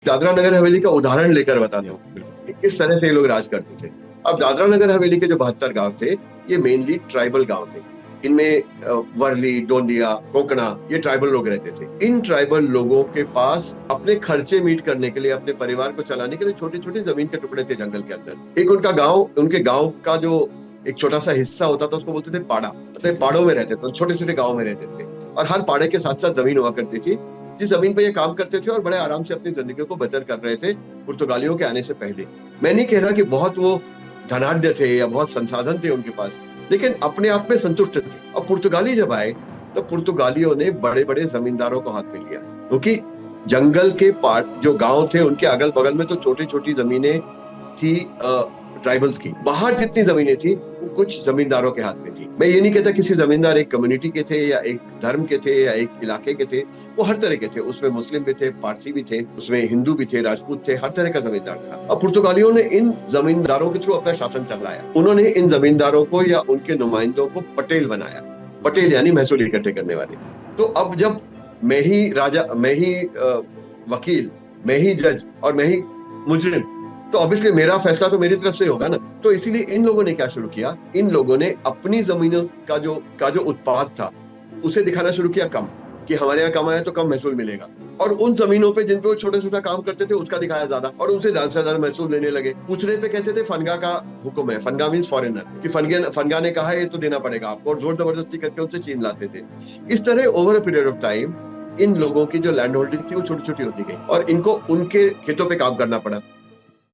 दादरा नगर हवेली का उदाहरण लेकर बताता हूँ बिल्कुल। कि किस तरह से ये लोग राज करते थे। अब दादरा नगर हवेली के जो 72 गांव थे, ये मेनली ट्राइबल गांव थे। इनमें वर्ली, डोंडिया, कोकड़ा, ये ट्राइबल लोग रहते थे। इन ट्राइबल लोगों के पास अपने खर्चे मीट करने के लिए, अपने परिवार को चलाने के लिए छोटे छोटे जमीन के टुकड़े थे जंगल के अंदर। एक उनका गांव, उनके गांव का जो एक छोटा सा हिस्सा होता था उसको बोलते थे पाड़ा। मतलब ठीक है। पहाड़ों में रहते थे, छोटे छोटे गाँव में रहते थे। और हर पाड़े के साथ साथ जमीन हुआ करती थी, जिस जमीन पे ये काम करते थे और बड़े आराम से अपनी जिंदगी को बदर कर रहे थे पुर्तगालियों के आने से पहले। मैं नहीं कह रहा कि बहुत वो धनाढ्य थे या बहुत संसाधन थे उनके पास, लेकिन अपने आप में संतुष्ट थे। अब पुर्तगाली जब आए तो पुर्तगालियों ने बड़े बड़े जमींदारों को हाथ में लिया, क्योंकि जंगल के पार्ट जो गांव थे उनके अगल बगल में तो छोटी छोटी जमीनें थी ट्राइबल्स की। बाहर जितनी जमीनें थी वो कुछ जमींदारों के हाथ में थी। मैं ये नहीं कहता किसी जमींदार एक कम्युनिटी के थे या एक धर्म के थे या एक इलाके के थे। वो हर तरह के थे, उसमें मुस्लिम भी थे, पारसी भी थे, उसमें हिंदू भी थे, राजपूत थे, हर तरह का जमींदार था। अब पुर्तगालियों ने इन जमींदारों के थ्रू अपना शासन चलाया। उन्होंने इन जमींदारों को या उनके नुमाइंदों को पटेल बनाया। पटेल यानी महसूल इकट्ठे करने वाले। तो अब जब मैं ही राजा, मैं ही वकील, मैं ही जज और मैं ही मुजरिम, तो ऑब्वियसली मेरा फैसला तो मेरी तरफ से होगा ना। तो इसीलिए इन लोगों ने क्या शुरू किया, इन लोगों ने अपनी जमीनों का जो उत्पाद था उसे दिखाना शुरू किया कम, कि हमारे यहाँ कम आया तो कम महसूल मिलेगा। और उन जमीनों पे जिन पे वो छोटा छोटा काम करते थे उसका दिखाया ज्यादा, और उनसे ज्यादा से ज्यादा महसूल लेने लगे। पूछने पे कहते थे फनगा का हुक्म है। फनगा मीन्स फॉरेनर, कि फनगा ने कहा ये तो देना पड़ेगा आपको, और जोर जबरदस्ती करके उनसे छीन लाते थे। इस तरह over a period of time in लोगों की जो लैंड होल्डिंग थी वो छोटी छोटी होती गई और इनको उनके खेतों पे काम करना पड़ा।